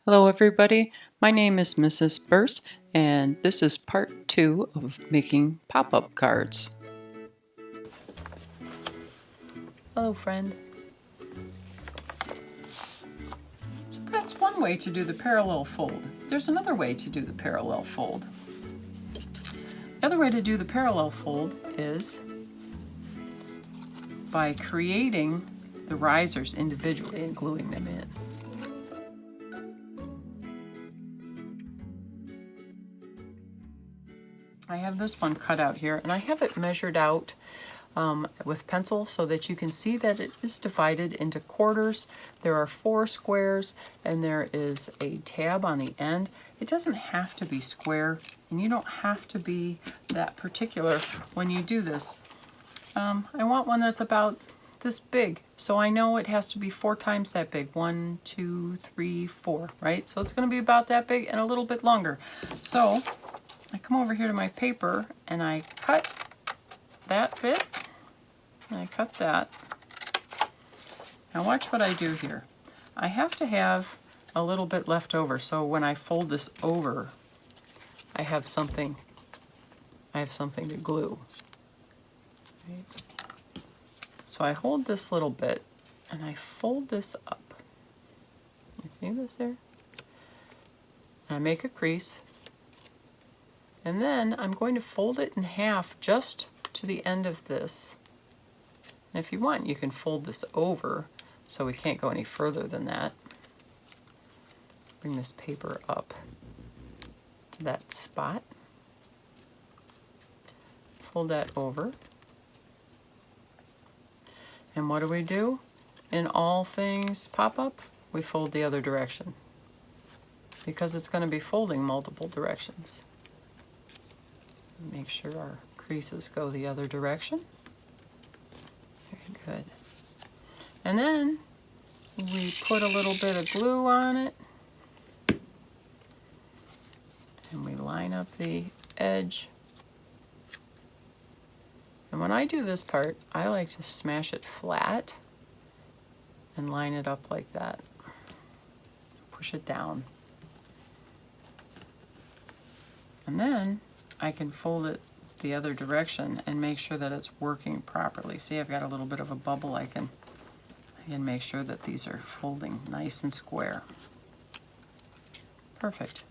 Hello everybody, my name is Mrs. Burse and this is part 2 of making pop-up cards. Hello friend. So that's one way to do the parallel fold. There's another way to do the parallel fold. The other way to do the parallel fold is by creating the risers individually and gluing them in. I have this one cut out here and I have it measured out with pencil so that you can see that it is divided into quarters. There are 4 squares and there is a tab on the end. It doesn't have to be square and you don't have to be that particular when you do this. I want one that's about this big, so I know it has to be 4 times that big. 1, 2, 3, 4, right? So it's going to be about that big and a little bit longer. So I come over here to my paper and I cut that bit, and I cut that. Now watch what I do here. I have to have a little bit left over, so when I fold this over, I have something to glue. Right? So I hold this little bit and I fold this up. You see this there? And I make a crease. And then I'm going to fold it in half just to the end of this. And if you want, you can fold this over so we can't go any further than that. Bring this paper up to that spot. Fold that over. And what do? In all things pop-up, we fold the other direction because it's going to be folding multiple directions. Make sure our creases go the other direction. Very good. And then we put a little bit of glue on it. And we line up the edge. And when I do this part, I like to smash it flat and line it up like that. Push it down. And then I can fold it the other direction and make sure that it's working properly. See, I've got a little bit of a bubble. I can make sure that these are folding nice and square. Perfect.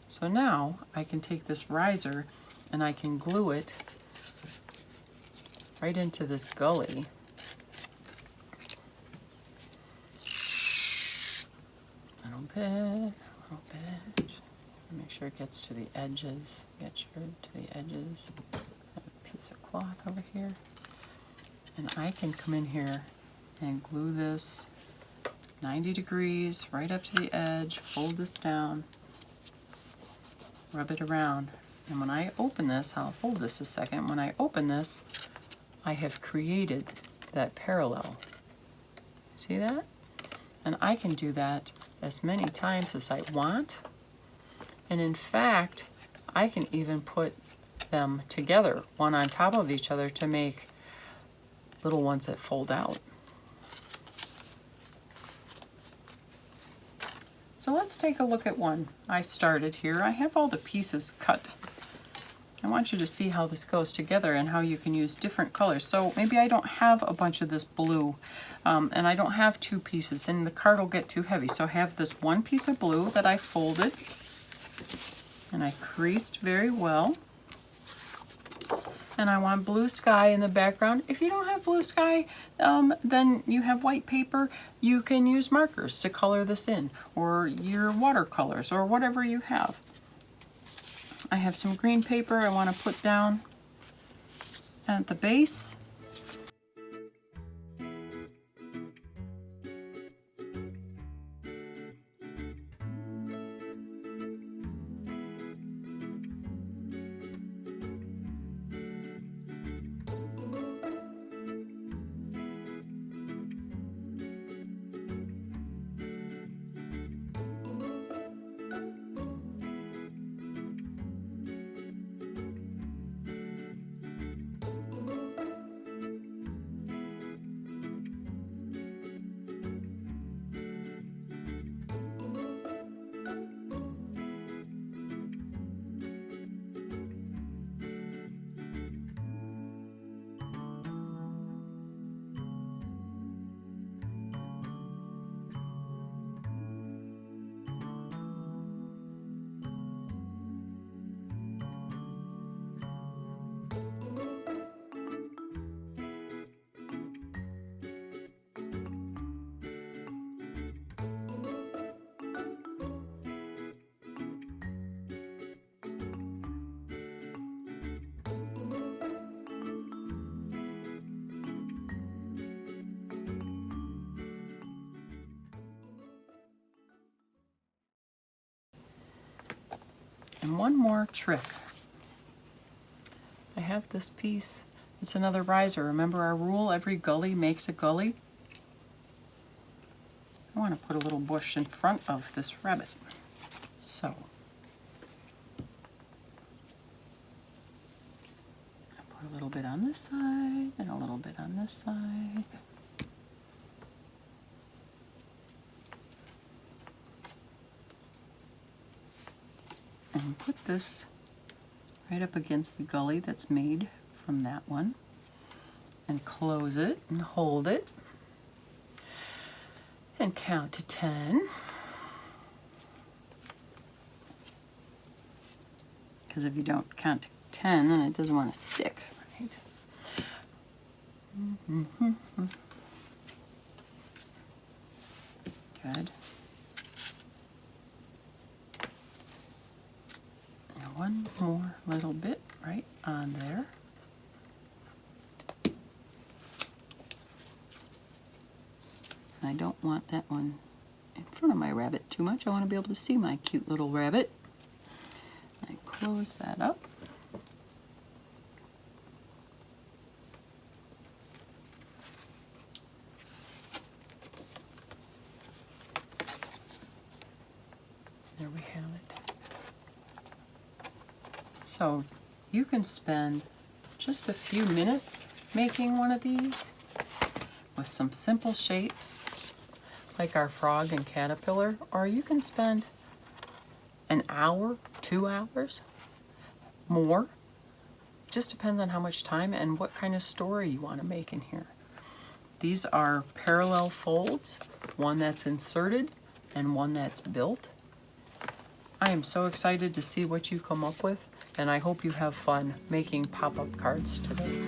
So now I can take this riser and I can glue it right into this gully. A little bit. Make sure it gets to the edges. Get sure to the edges. I have a piece of cloth over here. And I can come in here and glue this 90 degrees right up to the edge, fold this down, rub it around. And when I open this, I'll hold this a second. When I open this, I have created that parallel. See that? And I can do that as many times as I want. And in fact, I can even put them together, one on top of each other, to make little ones that fold out. So let's take a look at one. I started here. I have all the pieces cut. I want you to see how this goes together and how you can use different colors. So maybe I don't have a bunch of this blue, and I don't have 2 pieces, and the card will get too heavy. So I have this one piece of blue that I folded, and I creased very well. And I want blue sky in the background. If you don't have blue sky, then you have white paper. You can use markers to color this in, or your watercolors, or whatever you have. I have some green paper I want to put down at the base. And one more trick. I have this piece. It's another riser. Remember our rule, every gully makes a gully? I want to put a little bush in front of this rabbit. So, I put a little bit on this side and a little bit on this side. And put this right up against the gully that's made from that one. And close it and hold it. And count to 10. Because if you don't count to 10, then it doesn't want to stick, right? Good. And one more little bit right on there. I don't want that one in front of my rabbit too much. I want to be able to see my cute little rabbit. I close that up. There we have it. So you can spend just a few minutes making one of these with some simple shapes like our frog and caterpillar, or you can spend an hour, 2 hours, more. Just depends on how much time and what kind of story you want to make in here. These are parallel folds, one that's inserted and one that's built. I am so excited to see what you come up with, and I hope you have fun making pop-up cards today.